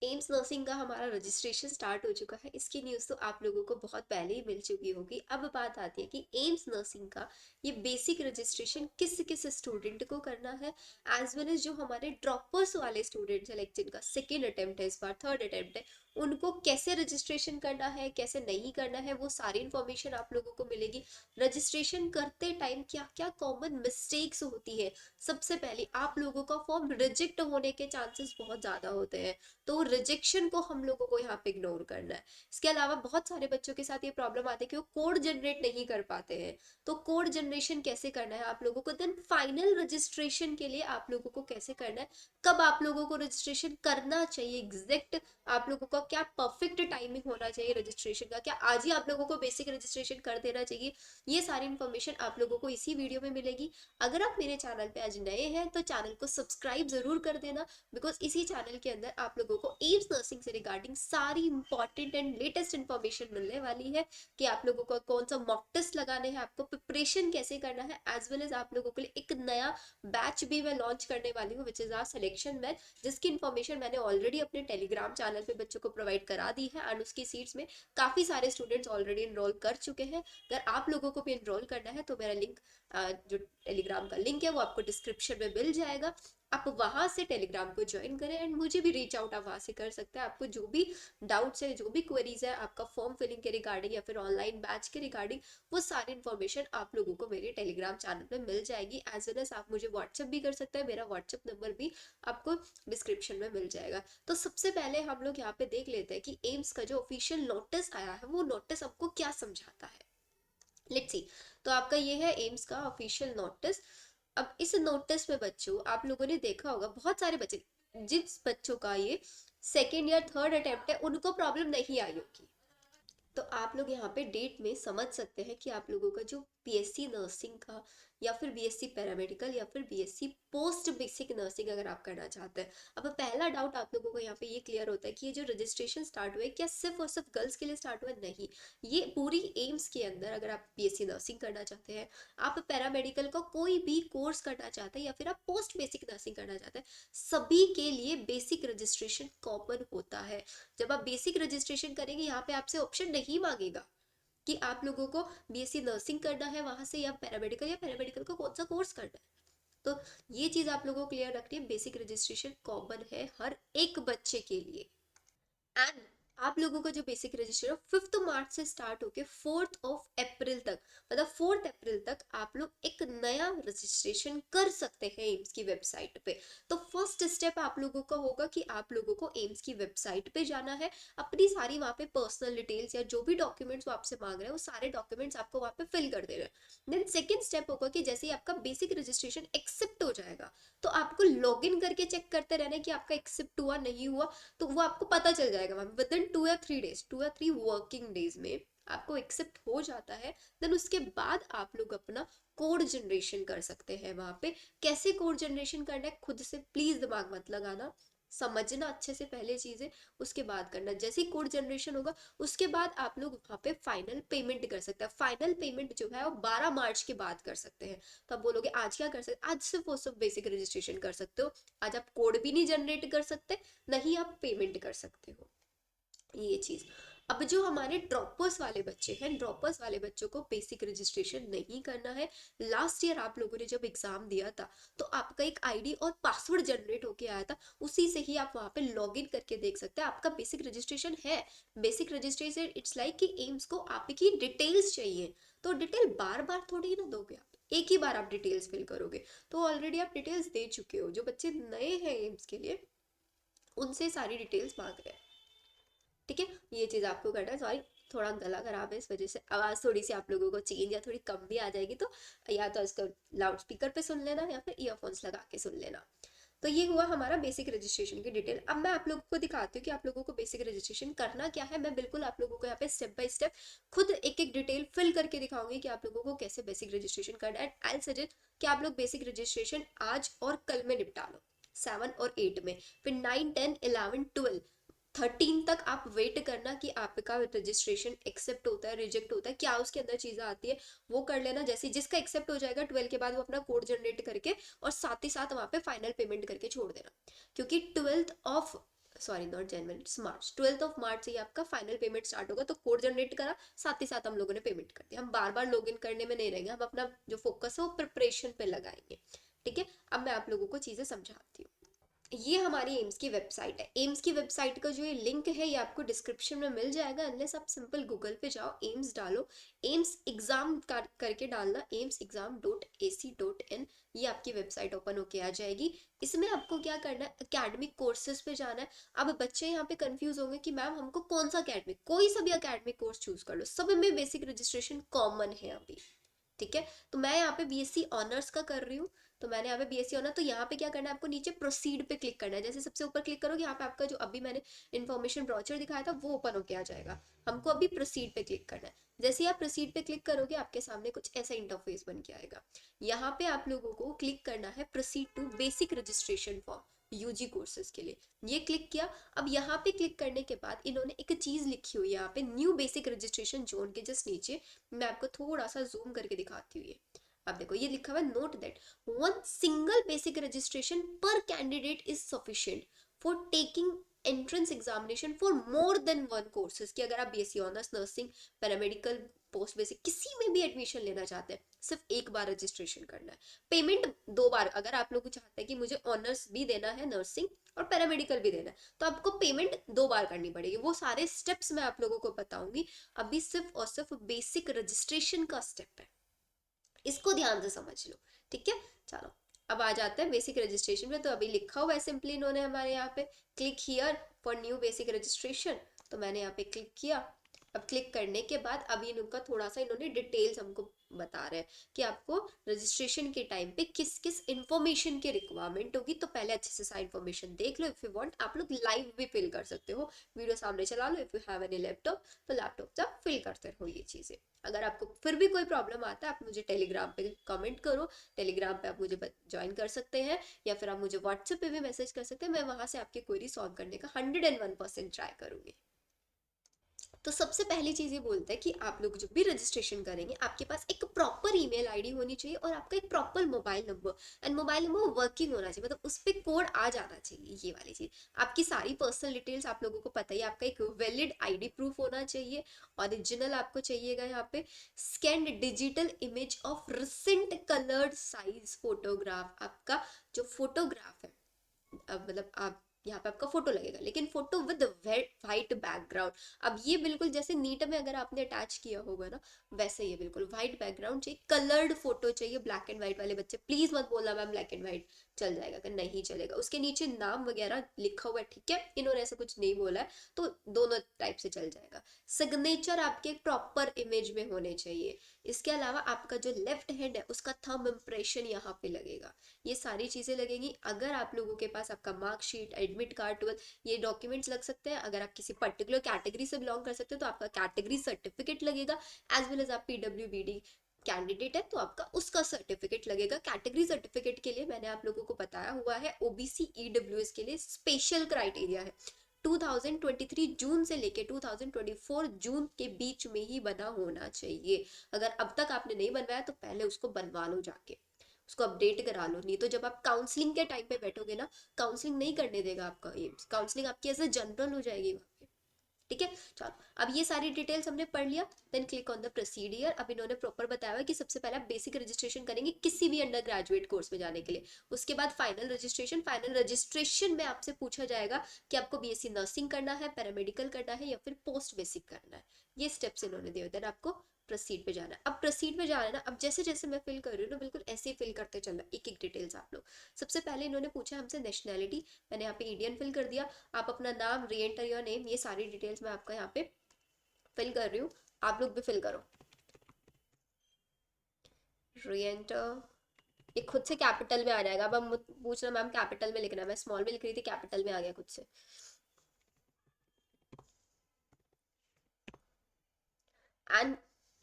AIIMS nursing का हमारा registration start हो चुका है। इसकी न्यूज़ तो आप लोगों को बहुत पहले ही मिल चुकी होगी। अब बात आती है कि एम्स नर्सिंग का ये बेसिक रजिस्ट्रेशन किस किस स्टूडेंट को करना है, एज वेल एज जो हमारे ड्रॉपर्स वाले स्टूडेंट्स हैं, लाइक जिनका सेकेंड अटेम्प्ट है, इस बार थर्ड अटेम्प्ट है, उनको कैसे रजिस्ट्रेशन करना है, कैसे नहीं करना है, वो सारी इन्फॉर्मेशन आप लोगों को मिलेगी। रजिस्ट्रेशन करते टाइम क्या क्या कॉमन मिस्टेक्स होती है। सबसे पहले आप लोगों का फॉर्म रिजेक्ट होने के चांसेस बहुत ज़्यादा होते हैं, तो रिजेक्शन को हम लोगों को यहाँ पे इग्नोर करना है। इसके अलावा बहुत सारे बच्चों के साथ ये प्रॉब्लम आती है कि वो कोड जनरेट नहीं कर पाते हैं, तो कोड जनरेशन कैसे करना है आप लोगों को। देन फाइनल रजिस्ट्रेशन के लिए आप लोगों को कैसे करना है, कब आप लोगों को रजिस्ट्रेशन करना चाहिए, एग्जैक्ट आप लोगों का क्या परफेक्ट टाइमिंग होना चाहिए रजिस्ट्रेशन का, क्या आज ही आप लोगों को बेसिक रजिस्ट्रेशन कर देना चाहिए, ये सारी इन्फॉर्मेशन आप लोगों को इसी वीडियो में मिलेगी। अगर आप मेरे चैनल पे आज नए हैं तो चैनल को सब्सक्राइब जरूर कर देना, बिकॉज इसी चैनल के अंदर आप लोगों को एम्स नर्सिंग से रिगार्डिंग सारी इंपॉर्टेंट एंड लेटेस्ट इन्फॉर्मेशन मिलने वाली है कि आप लोगों को कौन सा मॉक टेस्ट लगाने हैं, आपको प्रिपरेशन कैसे करना है, एज वेल एज आप लोगों के लिए एक नया बैच भी मैं लॉन्च करने वाली हूँ, which is our selection batch, जिसकी इन्फॉर्मेशन मैंने ऑलरेडी अपने टेलीग्राम चैनल पे बच्चों को प्रोवाइड करा दी है, एंड उसकी सीट्स में काफी सारे स्टूडेंट्स ऑलरेडी इनरोल कर चुके हैं। अगर आप लोगों को भी इनरोल करना है तो मेरा लिंक, जो टेलीग्राम का लिंक है वो आपको डिस्क्रिप्शन में मिल जाएगा। आप वहां से टेलीग्राम को ज्वाइन करें एंड मुझे भी रीच आउट आप वहां से कर सकते हैं। आपको जो भी डाउट्स है, जो भी क्वेरीज है आपका फॉर्म फिलिंग के रिगार्डिंग या फिर ऑनलाइन बैच के रिगार्डिंग, वो सारी इन्फॉर्मेशन आप लोगों को मेरे टेलीग्राम चैनल पे मिल जाएगी। एज वेल एज आप मुझे व्हाट्सएप भी कर सकते हैं, मेरा व्हाट्सएप नंबर भी आपको डिस्क्रिप्शन में मिल जाएगा। तो सबसे पहले हम लोग यहाँ पे देख लेते हैं कि एम्स का जो ऑफिशियल नोटिस आया है वो नोटिस आपको क्या समझाता है। Let's see. तो आपका ये है एम्स का ऑफिशियल नोटिस। अब इस नोटिस में बच्चों आप लोगों ने देखा होगा, बहुत सारे बच्चे, जिस बच्चों का ये सेकेंड या थर्ड अटेम्प्ट है उनको प्रॉब्लम नहीं आई होगी। तो आप लोग यहाँ पे डेट में समझ सकते हैं कि आप लोगों का जो बीएससी नर्सिंग का या फिर बीएससी पैरामेडिकल या फिर बीएससी पोस्ट बेसिक नर्सिंग अगर आप करना चाहते हैं। अब पहला डाउट आप लोगों को यहाँ पे ये क्लियर होता है कि ये जो रजिस्ट्रेशन स्टार्ट हुआ है क्या सिर्फ और सिर्फ गर्ल्स के लिए स्टार्ट हुआ है? नहीं, ये पूरी एम्स के अंदर अगर आप बीएससी नर्सिंग करना चाहते हैं, आप पैरामेडिकल का कोई भी कोर्स करना चाहते हैं या फिर आप पोस्ट बेसिक नर्सिंग करना चाहते हैं, सभी के लिए बेसिक रजिस्ट्रेशन कॉमन होता है। जब आप बेसिक रजिस्ट्रेशन करेंगे यहाँ पे आपसे ऑप्शन नहीं मांगेगा कि आप लोगों को बीएससी नर्सिंग करना है वहां से, या पैरामेडिकल का कौन सा कोर्स करना है। तो ये चीज आप लोगों को क्लियर रखनी है, बेसिक रजिस्ट्रेशन कॉमन है हर एक बच्चे के लिए। एंड आप लोगों का जो बेसिक रजिस्ट्रेशन 5 मार्च से स्टार्ट होके 4 अप्रैल तक, मतलब 4 अप्रैल तक आप लोग एक नया रजिस्ट्रेशन कर सकते हैं एम्स की वेबसाइट पे। तो फर्स्ट स्टेप आप लोगों का होगा कि आप लोगों को एम्स की वेबसाइट पे जाना है, अपनी सारी वहाँ पे पर्सनल डिटेल्स या जो भी डॉक्यूमेंट्स वो आपसे मांग रहे हैं वो सारे डॉक्यूमेंट्स आपको वहाँ पे फिल कर देना है। देन सेकेंड स्टेप होगा कि जैसे ही आपका बेसिक रजिस्ट्रेशन एक्सेप्ट हो जाएगा तो आपको लॉग इन करके चेक करते रहना है कि आपका एक्सेप्ट हुआ नहीं हुआ। तो वो आपको पता चल जाएगा मैम विद इन 2 या 3 डेज, 2 या 3 वर्किंग डेज में आपको एक्सेप्ट हो जाता है। देन उसके बाद आप लोग अपना कोड जनरेशन कर सकते हैं वहां पे। कैसे कोड जनरेशन करना है खुद से प्लीज दिमाग मत लगाना, समझना अच्छे से पहले चीजें, उसके बाद करना। जैसे ही कोड जनरेशन होगा उसके बाद आप लोग वहां पे फाइनल पेमेंट कर सकते हैं। फाइनल पेमेंट जो है वो 12 मार्च के बाद कर सकते हैं। तो आप बोलोगे आज क्या कर सकते, आज सिर्फ वो सब बेसिक रजिस्ट्रेशन कर सकते हो, आज आप कोड भी नहीं जनरेट कर सकते, नहीं आप पेमेंट कर सकते हो, ये चीज। अब जो हमारे ड्रॉपर्स वाले बच्चे हैं, ड्रॉपर्स वाले बच्चों को बेसिक रजिस्ट्रेशन नहीं करना है। लास्ट ईयर आप लोगों ने जब एग्जाम दिया था तो आपका एक आईडी और पासवर्ड जनरेट होके आया था, उसी से ही आप वहां पे लॉग इन करके देख सकते हैं आपका बेसिक रजिस्ट्रेशन है। बेसिक रजिस्ट्रेशन इट्स लाइक कि एम्स को आपकी डिटेल्स चाहिए, तो डिटेल बार बार थोड़ी ना दोगे आप, एक ही बार आप डिटेल्स फिल करोगे। तो ऑलरेडी आप डिटेल्स दे चुके हो, जो बच्चे नए हैं एम्स के लिए उनसे सारी डिटेल्स मांग रहे हैं। ठीक है, ये चीज आपको करना है। सॉरी, थोड़ा गला खराब है, इस वजह से आवाज थोड़ी सी आप लोगों को चेंज या थोड़ी कम भी आ जाएगी, तो या तो इसको लाउड स्पीकर पे सुन लेना या फिर ईयरफोन्स लगा के सुन लेना। तो ये हुआ हमारा बेसिक रजिस्ट्रेशन की डिटेल। अब मैं आप लोगों को दिखाती हूँ कि आप लोगों को बेसिक रजिस्ट्रेशन करना क्या है। मैं बिल्कुल आप लोगों को यहाँ पे स्टेप बाय स्टेप खुद एक एक डिटेल फिल करके दिखाऊंगी कि आप लोगों को कैसे बेसिक रजिस्ट्रेशन करना है। आई सजेस्ट कि आप लोग बेसिक रजिस्ट्रेशन आज और कल में निपटा लो, 7 और 8 में, फिर 9, 10, 11, 12, 13 तक आप वेट करना कि आपका रजिस्ट्रेशन एक्सेप्ट होता है रिजेक्ट होता है, क्या उसके अंदर चीजें आती है वो कर लेना। जैसे जिसका एक्सेप्ट हो जाएगा 12 के बाद वो अपना कोड जनरेट करके और साथ ही साथ वहां पे फाइनल पेमेंट करके छोड़ देना, क्योंकि 12th of sorry not January, it's March, 12 March से ही आपका फाइनल पेमेंट स्टार्ट होगा। तो कोड जनरेट करा, साथ ही साथ हम लोगों ने पेमेंट कर दिया। हम बार बार लॉग इन करने में नहीं रहेंगे, हम अपना जो फोकस है वो प्रिपरेशन पे लगाएंगे। ठीक है, अब मैं आप लोगों को चीजें समझाती हूँ। ये हमारी एम्स की वेबसाइट है। एम्स की वेबसाइट का जो ये लिंक है ये आपको डिस्क्रिप्शन में मिल जाएगा, अनलेस आप सिंपल गूगल पे जाओ, एम्स डालो, एम्स एग्जाम करके डालना, amsexam.ac.in, ये आपकी वेबसाइट ओपन होके आ जाएगी। इसमें आपको क्या करना है, अकेडमिक कोर्सेज पे जाना है। अब बच्चे यहाँ पे कंफ्यूज होंगे कि मैम हमको कौन सा अकेडमिक, कोई सा भी अकेडमिक कोर्स चूज कर लो, सब में बेसिक रजिस्ट्रेशन कॉमन है अभी। ठीक है, तो मैं यहाँ पे बीएससी ऑनर्स का कर रही हूँ, तो मैंने यहाँ पे बीएससी ऑनर, तो यहाँ पे क्या करना है आपको, नीचे प्रोसीड पे क्लिक करना है। जैसे सबसे ऊपर क्लिक करोगे, यहाँ पे आपका जो अभी मैंने इन्फॉर्मेशन ब्राउचर दिखाया था वो ओपन होके आ जाएगा। हमको अभी प्रोसीड पे क्लिक करना है। जैसे ही आप प्रोसीड पे क्लिक करोगे, आपके सामने कुछ ऐसा इंटरफेस बन के आएगा। यहाँ पे आप लोगों को क्लिक करना है proceed to basic registration form UG courses के लिए, ये क्लिक किया। अब यहाँ पे क्लिक करने के बाद इन्होंने एक चीज लिखी हुई है यहाँ पे, न्यू बेसिक रजिस्ट्रेशन जोन के जस्ट नीचे, मैं आपको थोड़ा सा जूम करके दिखाती हूँ। ये अब देखो, ये लिखा हुआ है, note that one single basic registration per candidate is sufficient for taking entrance examination for more than one courses. कि अगर आप BSc honours, nursing, paramedical, post basic किसी में भी एडमिशन लेना चाहते हैं, सिर्फ एक बार रजिस्ट्रेशन करना है। पेमेंट 2 बार, अगर आप लोग चाहते हैं कि मुझे ऑनर्स भी देना है, नर्सिंग और पैरामेडिकल भी देना है, तो आपको पेमेंट 2 बार करनी पड़ेगी। वो सारे स्टेप्स मैं आप लोगों को बताऊंगी, अभी सिर्फ और सिर्फ बेसिक रजिस्ट्रेशन का स्टेप है, इसको ध्यान से समझ लो। ठीक है, चलो अब आ जाते हैं बेसिक रजिस्ट्रेशन में। तो अभी लिखा हुआ है सिंपली इन्होंने हमारे यहाँ पे, click here for new basic registration, तो मैंने यहाँ पे क्लिक किया। अब क्लिक करने के बाद अभी इनका थोड़ा सा इन्होंने डिटेल्स हमको बता रहे हैं कि आपको रजिस्ट्रेशन के टाइम पे किस किस इन्फॉर्मेशन की रिक्वायरमेंट होगी। तो पहले अच्छे से सारी इन्फॉर्मेशन देख लो। इफ यू वांट, आप लोग लाइव भी फिल कर सकते हो, वीडियो सामने चला लो। If you have any laptop, तो लैपटॉप से आप फिल करते रहो ये चीजें। अगर आपको फिर भी कोई प्रॉब्लम आता है, आप मुझे टेलीग्राम पे कमेंट करो, टेलीग्राम पे आप मुझे ज्वाइन कर सकते हैं, या फिर आप मुझे व्हाट्सएप पे भी मैसेज कर सकते हैं। मैं वहां से आपकी क्वेरी सॉल्व करने का 101% ट्राई करूंगी। तो सबसे पहली चीज ये बोलता है कि आप लोग जब भी रजिस्ट्रेशन करेंगे, आपके पास एक प्रॉपर ईमेल आईडी होनी चाहिए और आपका एक proper mobile number, and mobile number working होना चाहिए, मतलब उस पर कोड आ जाना चाहिए। ये वाली चीज, आपकी सारी पर्सनल डिटेल्स आप लोगों को पता ही, आपका एक वैलिड आईडी प्रूफ होना चाहिए, ओरिजिनल आपको चाहिएगा यहाँ पे, scanned digital image of recent coloured size photograph, आपका जो फोटोग्राफ है, अब मतलब आप यहाँ पे आपका फोटो लगेगा, लेकिन फोटो विद वाइट बैकग्राउंड। अब ये बिल्कुल जैसे नीट में अगर आपने अटैच किया होगा ना, वैसे ये बिल्कुल व्हाइट बैकग्राउंड चाहिए, कलर्ड फोटो चाहिए। ब्लैक एंड व्हाइट वाले बच्चे प्लीज मत बोलना मैम ब्लैक एंड व्हाइट चल जाएगा, कि नहीं चलेगा। उसके नीचे नाम वगैरह लिखा हुआ है, ठीक है, इन्होंने ऐसा कुछ नहीं बोला है, तो दोनों टाइप से चल जाएगा। सिग्नेचर आपके प्रॉपर इमेज में होने चाहिए। इसके अलावा आपका जो लेफ्ट हैंड है उसका थंब इम्प्रेशन यहाँ पे लगेगा। ये सारी चीजें लगेंगी। अगर आप लोगों के पास आपका मार्कशीट, एडमिट कार्ड, 12, ये डॉक्यूमेंट्स लग सकते हैं। अगर आप किसी पर्टिकुलर कैटेगरी से बिलोंग कर सकते हो तो आपका कैटेगरी सर्टिफिकेट लगेगा, एज वेल एज आप पीडब्ल्यूबीडी कैंडिडेट है तो आपका उसका सर्टिफिकेट लगेगा। कैटेगरी सर्टिफिकेट के लिए मैंने आप लोगों को बताया हुआ है, ओबीसी ईडब्ल्यूएस के लिए स्पेशल क्राइटेरिया है, 2023 जून से लेके 2024 जून के बीच में ही बना होना चाहिए। अगर अब तक आपने नहीं बनवाया तो पहले उसको बनवा लो, जाके उसको अपडेट करा लो, नहीं तो जब आप काउंसलिंग के टाइम पे बैठोगे ना, काउंसलिंग नहीं करने देगा आपका एम्स, काउंसलिंग आपकी ऐसे जनरल हो जाएगी वहाँ पे। ठीक है, चलो अब ये सारी डिटेल्स हमने पढ़ लिया, then click on the proceed here. अब इन्होंने प्रॉपर बताया है कि सबसे पहले आप बेसिक रजिस्ट्रेशन करेंगे किसी भी अंडर ग्रेजुएट कोर्स में जाने के लिए, उसके बाद फाइनल रजिस्ट्रेशन। फाइनल रजिस्ट्रेशन में आपसे पूछा जाएगा कि आपको बीएससी नर्सिंग करना है, पैरामेडिकल करना है, या फिर पोस्ट बेसिक करना है। ये स्टेप्स इन्होंने दिए, देन आपको प्रोसीड पे जाना है। अब प्रोसीड पे जाना है ना, अब जैसे जैसे मैं फिल कर रही हूँ ना, बिल्कुल ऐसे ही फिल करते चलना, एक एक डिटेल्स आप लोग। सबसे पहले इन्होंने पूछा हमसे नेशनैलिटी, मैंने यहाँ पे इंडियन फिल कर दिया। आप अपना नाम, री एंटर योर नेम, ये सारी डिटेल्स मैं आपका यहाँ पे फिल कर रही हूँ, आप लोग भी फिल करो। री एंटर, ये खुद से कैपिटल में आ जाएगा। अब हम पूछना मैम कैपिटल में लिखना है, मैं स्मॉल में लिख रही थी, कैपिटल में आ गया खुद से। एंड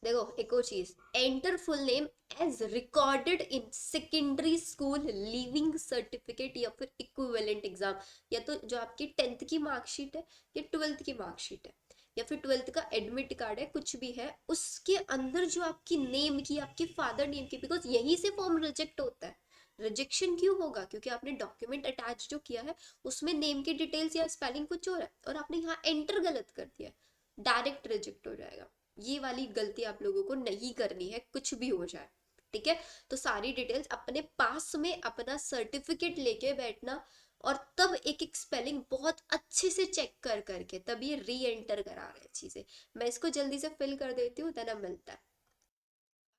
देखो एक और चीज, enter full name as recorded in secondary school leaving certificate या फिर इक्विवेलेंट एग्जाम, या तो जो आपकी 10th की मार्कशीट है या 12th की मार्कशीट है या फिर 12th का एडमिट कार्ड है, कुछ भी है, उसके अंदर जो आपकी नेम की, आपके फादर नेम की, बिकॉज यहीं से फॉर्म रिजेक्ट होता है, रिजेक्शन क्यों होगा? क्योंकि आपने डॉक्यूमेंट अटैच जो किया है उसमें नेम की डिटेल्स या स्पेलिंग कुछ और है और आपने यहाँ एंटर गलत कर दिया है, डायरेक्ट रिजेक्ट हो जाएगा। ये वाली गलती आप लोगों को नहीं करनी है, कुछ भी हो जाए, ठीक है। तो सारी डिटेल्स अपने पास में अपना सर्टिफिकेट लेके बैठना और तब एक एक स्पेलिंग बहुत अच्छे से चेक कर करके तब ये री एंटर करा रहे हैं चीजें। मैं इसको जल्दी से फिल कर देती हूँ, देन मिलता है।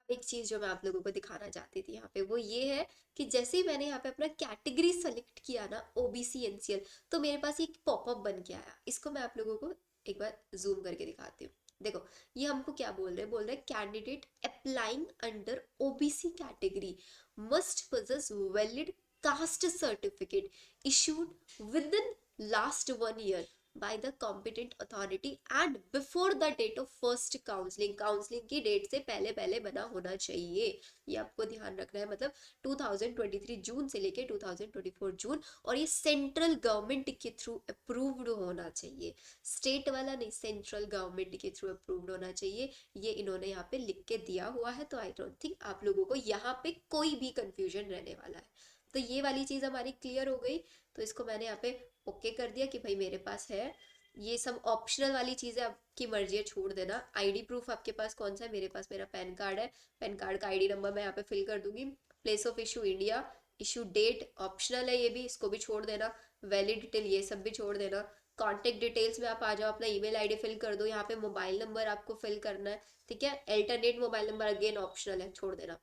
एक चीज जो मैं आप लोगों को दिखाना चाहती थी यहाँ पे वो ये है कि जैसे ही मैंने यहाँ पे अपना कैटेगरी सेलेक्ट किया ना, ओबीसी एनसीएल, तो मेरे पास एक पॉपअप बन के आया। इसको मैं आप लोगों को एक बार जूम करके दिखाती हूँ। देखो, ये हमको क्या बोल रहे हैं candidate applying under OBC category must possess valid caste certificate issued within last 1 year by the competent authority and before the date of first counselling की डेट से पहले पहले बना होना चाहिए। ये आपको ध्यान रखना है, मतलब 2023 जून से लेके 2024 जून, और ये सेंट्रल गवर्नमेंट के थ्रू अप्रूव्ड होना चाहिए, स्टेट वाला नहीं, सेंट्रल गवर्नमेंट के थ्रू अप्रूव्ड होना चाहिए। ये इन्होंने यहाँ पे लिख के दिया हुआ है, तो आई डोंट थिंक आप लोगों को यहाँ पे कोई भी कंफ्यूजन रहने वाला है। तो ये वाली चीज हमारी क्लियर हो गई। तो इसको मैंने यहाँ पे ओके कर दिया कि भाई मेरे पास है। ये सब ऑप्शनल वाली चीजें आपकी मर्जी है, छोड़ देना। आईडी प्रूफ आपके पास कौन सा है? मेरे पास मेरा पैन कार्ड है, पैन कार्ड का आईडी नंबर मैं यहाँ पे फिल कर दूंगी। Place of issue India, issue date optional है, ये भी, इसको भी छोड़ देना। वैलिड डिटेल ये सब भी छोड़ देना। कॉन्टेक्ट डिटेल्स में आप आ जाओ, अपना ईमेल आईडी फिल कर दो, यहाँ पे मोबाइल नंबर आपको फिल करना है, ठीक है। Alternate mobile number again optional है, छोड़ देना।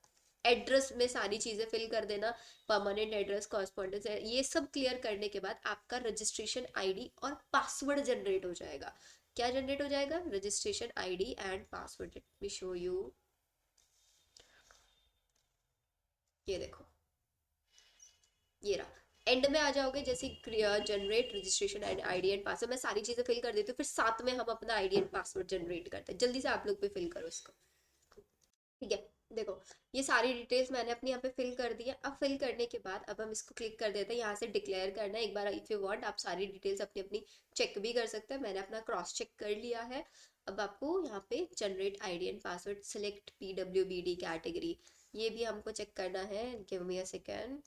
एड्रेस में सारी चीजें फिल कर देना, परमानेंट एड्रेस, कॉरस्पॉन्डेंस है, ये सब क्लियर करने के बाद आपका रजिस्ट्रेशन आईडी और पासवर्ड जनरेट हो जाएगा। क्या जनरेट हो जाएगा? Registration ID and password. Let me show you. ये देखो, ये रहा। एंड में आ जाओगे जैसे generate registration and ID and password, मैं सारी चीजें फिल कर देती हूँ, फिर साथ में हम अपना आईडी एंड पासवर्ड जनरेट करते हैं। जल्दी से आप लोग भी फिल करो इसको, ठीक है। देखो, ये सारी डिटेल्स मैंने अपनी यहाँ पे फिल कर दी है। अब फिल करने के बाद अब हम इसको क्लिक कर देते हैं, यहाँ से डिक्लेयर करना है। एक बार इफ यू वांट आप सारी डिटेल्स अपनी अपनी चेक भी कर सकते हैं, मैंने अपना क्रॉस चेक कर लिया है। अब आपको यहाँ पे generate ID and password, select PWBD category, ये भी हमको चेक करना है। Give me a second.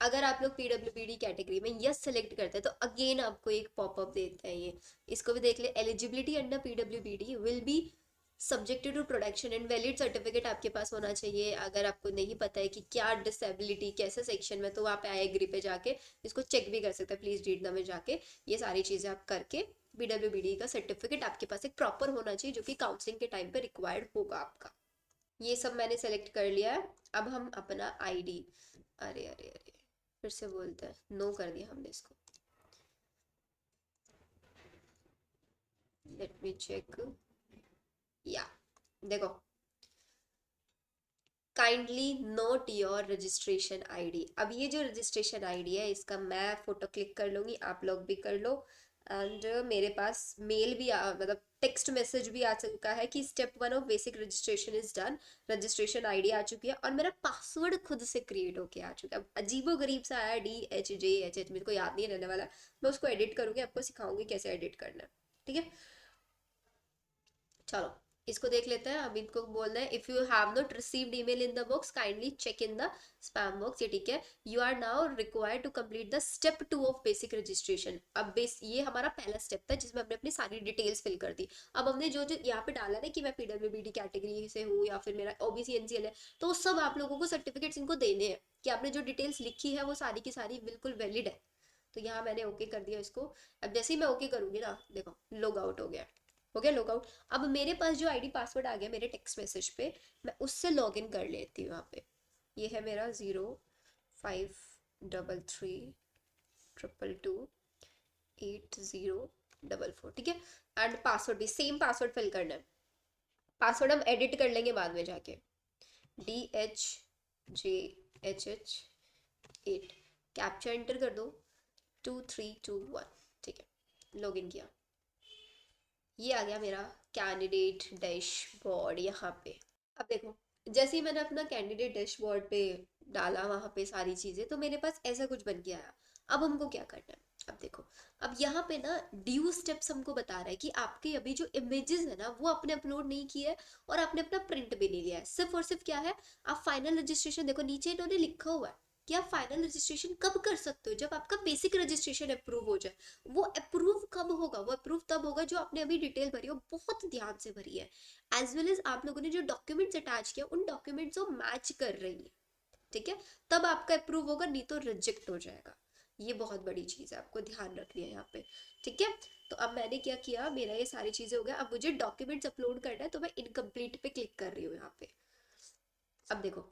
अगर आप लोग पीडब्ल्यूबीडी कैटेगरी में यस सेलेक्ट करते हैं तो अगेन आपको एक पॉपअप देता है ये, इसको भी देख ले। एलिजिबिलिटी अंडर पीडब्ल्यूबीडी will be subjected to production and valid certificate आपके पास होना चाहिए। अगर आपको नहीं पता है कि क्या डिसेबिलिटी कैसे सेक्शन में, तो आप आई एग्री पे जाके इसको चेक भी कर सकते हैं, प्लीज रीड द में जाके। ये सारी चीजें आप करके पीडब्ल्यूबीडी का सर्टिफिकेट आपके पास एक प्रॉपर होना चाहिए, जो कि काउंसलिंग के टाइम पे रिक्वायर्ड होगा आपका। ये सब मैंने सेलेक्ट कर लिया है। अब हम अपना आईडी, अरे अरे अरे फिर से बोलते हैं, नो कर दिया हमने इसको। लेट मी चेक, या देखो, kindly not your registration ID. अब ये जो रजिस्ट्रेशन आईडी है इसका मैं फोटो क्लिक कर लूंगी, आप लोग भी कर लो। एंड मेरे पास मेल भी मतलब टेक्स्ट मैसेज भी आ चुका है कि step 1 of basic registration is done. Registration ID आ चुकी है और मेरा पासवर्ड खुद से क्रिएट होके आ चुका है। अब अजीबो गरीब सा आया, DHJHH, मेरे को याद नहीं रहने वाला, मैं उसको एडिट करूंगी, आपको सिखाऊंगी कैसे एडिट करना है, ठीक है। चलो इसको देख लेते हैं। अब इनको बोलना है if you have not received email in the box kindly check in the spam box, ये ठीक है। You are now required to complete the step 2 of basic registration. अब ये हमारा पहला स्टेप था जिसमें हमने अपनी सारी डिटेल्स फिल कर दी। अब हमने जो जो यहाँ पे डाला ना कि मैं पीडब्ल्यूबीडी कैटेगरी से हूँ या फिर मेरा ओबीसी एनसीएल है, तो सब आप लोगों को सर्टिफिकेट्स इनको देने हैं कि आपने जो डिटेल्स लिखी है वो सारी की सारी बिल्कुल वैलिड है। तो यहाँ मैंने ओके कर दिया इसको। अब जैसे ही मैं ओके करूंगी ना, देखो लॉग आउट हो गया लॉग आउट। अब मेरे पास जो आईडी पासवर्ड आ गया मेरे टेक्स्ट मैसेज पे, मैं उससे लॉग इन कर लेती हूँ यहाँ पे। ये है मेरा 0533228044, ठीक है। एंड पासवर्ड भी सेम पासवर्ड फिल करना है। पासवर्ड हम एडिट कर लेंगे बाद में जाके। DHJHH8, कैप्चा एंटर कर दो 2321, ठीक है। लॉग इन किया, ये आ गया मेरा कैंडिडेट डैशबोर्ड यहाँ पे। अब देखो, जैसे ही मैंने अपना कैंडिडेट डैशबोर्ड पे डाला वहां पे सारी चीजें, तो मेरे पास ऐसा कुछ बन के आया। अब हमको क्या करना है? अब देखो, अब यहाँ पे ना ड्यू स्टेप्स हमको बता रहा है कि आपके अभी जो इमेजेस है ना वो आपने अपलोड नहीं किए है और आपने अपना प्रिंट भी नहीं लिया है। सिर्फ और सिर्फ क्या है, आप फाइनल रजिस्ट्रेशन, देखो नीचे इन्होंने लिखा हुआ है कि आप फाइनल रजिस्ट्रेशन कब कर सकते हो, जब आपका बेसिक रजिस्ट्रेशन अप्रूव हो जाए। वो अप्रूव कब होगा, वो अप्रूव तब होगा जो आपने अभी डिटेल भरी हो, बहुत ध्यान से भरी है, एज वेल एज आप लोगों ने जो डॉक्यूमेंट्स अटैच किया उन डॉक्यूमेंट्स को मैच कर रही है, ठीक है, तब आपका अप्रूव होगा, नहीं तो रिजेक्ट हो जाएगा। ये बहुत बड़ी चीज है, आपको ध्यान रखनी है यहाँ पे, ठीक है। तो अब मैंने क्या किया, मेरा ये सारी चीजें हो गया, अब मुझे डॉक्यूमेंट्स अपलोड करना है, तो मैं इनकम्प्लीट पे क्लिक कर रही हूँ यहाँ पे। अब देखो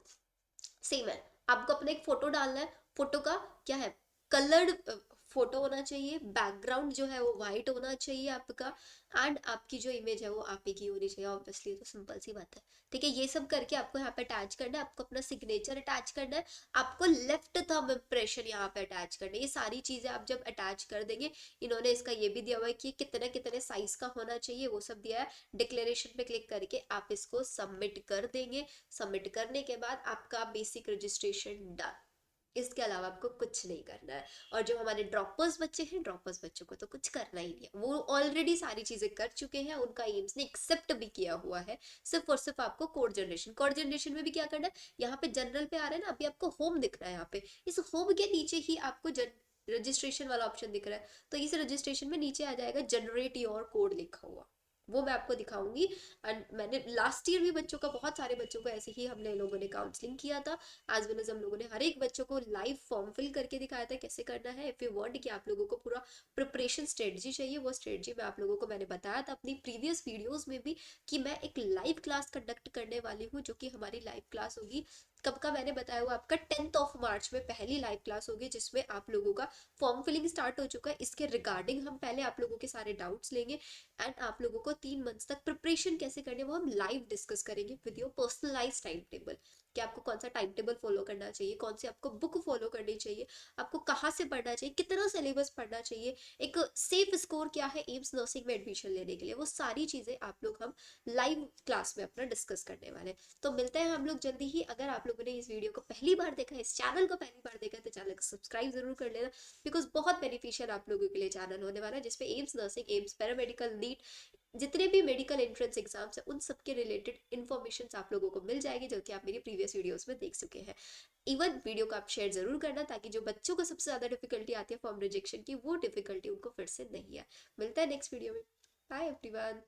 सेम है, आपको अपना एक फोटो डालना है, फोटो का क्या है, कलर्ड फोटो होना चाहिए, बैकग्राउंड जो है वो वाइट होना चाहिए आपका, एंड आपकी जो इमेज है वो आप ही की होनी चाहिए, ऑब्वियसली तो सिंपल सी बात है, ठीक है। ये सब करके आपको यहाँ पे अटैच करना है, आपको अपना सिग्नेचर अटैच करना है, आपको लेफ्ट थंब इम्प्रेशन यहाँ पे अटैच करना है। ये सारी चीजें आप जब अटैच कर देंगे, इन्होंने इसका ये भी दिया हुआ है कि कितने कितने साइज का होना चाहिए, वो सब दिया है। डिक्लेरेशन पे क्लिक करके आप इसको सबमिट कर देंगे, सबमिट करने के बाद आपका बेसिक रजिस्ट्रेशन डन। इसके अलावा आपको कुछ नहीं करना है। और जो हमारे ड्रॉपर्स बच्चे हैं, ड्रॉपर्स बच्चों को तो कुछ करना ही नहीं है, वो ऑलरेडी सारी चीजें कर चुके हैं, उनका एम्स ने एक्सेप्ट भी किया हुआ है। सिर्फ और सिर्फ आपको कोड जनरेशन में भी क्या करना है, यहाँ पे जनरल पे आ रहा है ना, अभी आपको होम दिख रहा है, यहाँ पे इस होम के नीचे ही आपको रजिस्ट्रेशन वाला ऑप्शन दिख रहा है, तो इस रजिस्ट्रेशन में नीचे आ जाएगा जनरेट योर कोड लिखा हुआ, वो मैं आपको दिखाऊंगी। एंड मैंने लास्ट ईयर भी बच्चों का, बहुत सारे बच्चों को ऐसे ही हमने लोगों ने काउंसलिंग किया था, एज वेल एज हम लोगों ने हर एक बच्चों को लाइव फॉर्म फिल करके दिखाया था कैसे करना है। इफ यू वांट कि आप लोगों को पूरा प्रिपरेशन स्ट्रेटजी चाहिए, वो स्ट्रेटजी मैं आप लोगों को मैंने बताया था अपनी प्रीवियस वीडियोस में भी, कि मैं एक लाइव क्लास कंडक्ट करने वाली हूँ, जो कि हमारी लाइव क्लास होगी कब का मैंने बताया हुआ, आपका 10th ऑफ मार्च में पहली लाइव क्लास होगी, जिसमें आप लोगों का फॉर्म फिलिंग स्टार्ट हो चुका है। इसके रिगार्डिंग हम पहले आप लोगों के सारे डाउट्स लेंगे, एंड आप लोगों को 3 मंथ्स तक प्रिपरेशन कैसे करनी है वो हम लाइव डिस्कस करेंगे with your personalize time table, कि आपको कौन सा टाइम टेबल फॉलो करना चाहिए, कौन सी आपको बुक फॉलो करनी चाहिए, आपको कहाँ से पढ़ना चाहिए, कितना सिलेबस पढ़ना चाहिए, एक सेफ स्कोर क्या है एम्स नर्सिंग में एडमिशन लेने के लिए, वो सारी चीजें आप लोग हम लाइव क्लास में अपना डिस्कस करने वाले हैं। तो मिलते हैं हम लोग जल्दी ही। अगर आप लोगों ने इस वीडियो को पहली बार देखा है, इस चैनल को पहली बार देखा है, तो चैनल को सब्सक्राइब जरूर कर लेना, बिकॉज बहुत बेनिफिशियल आप लोगों के लिए चैनल होने वाला है, जिसपे AIIMS nursing, AIIMS paramedical, NEET, जितने भी मेडिकल एंट्रेंस एग्जाम्स है उन सब के रिलेटेड इन्फॉर्मेशन आप लोगों को मिल जाएगी, जो कि आप मेरी प्रीवियस वीडियोस में देख चुके हैं। इवन वीडियो को आप शेयर जरूर करना, ताकि जो बच्चों को सबसे ज्यादा डिफिकल्टी आती है फॉर्म रिजेक्शन की, वो डिफिकल्टी उनको फिर से नहीं है। मिलता है नेक्स्ट वीडियो में। Bye everyone.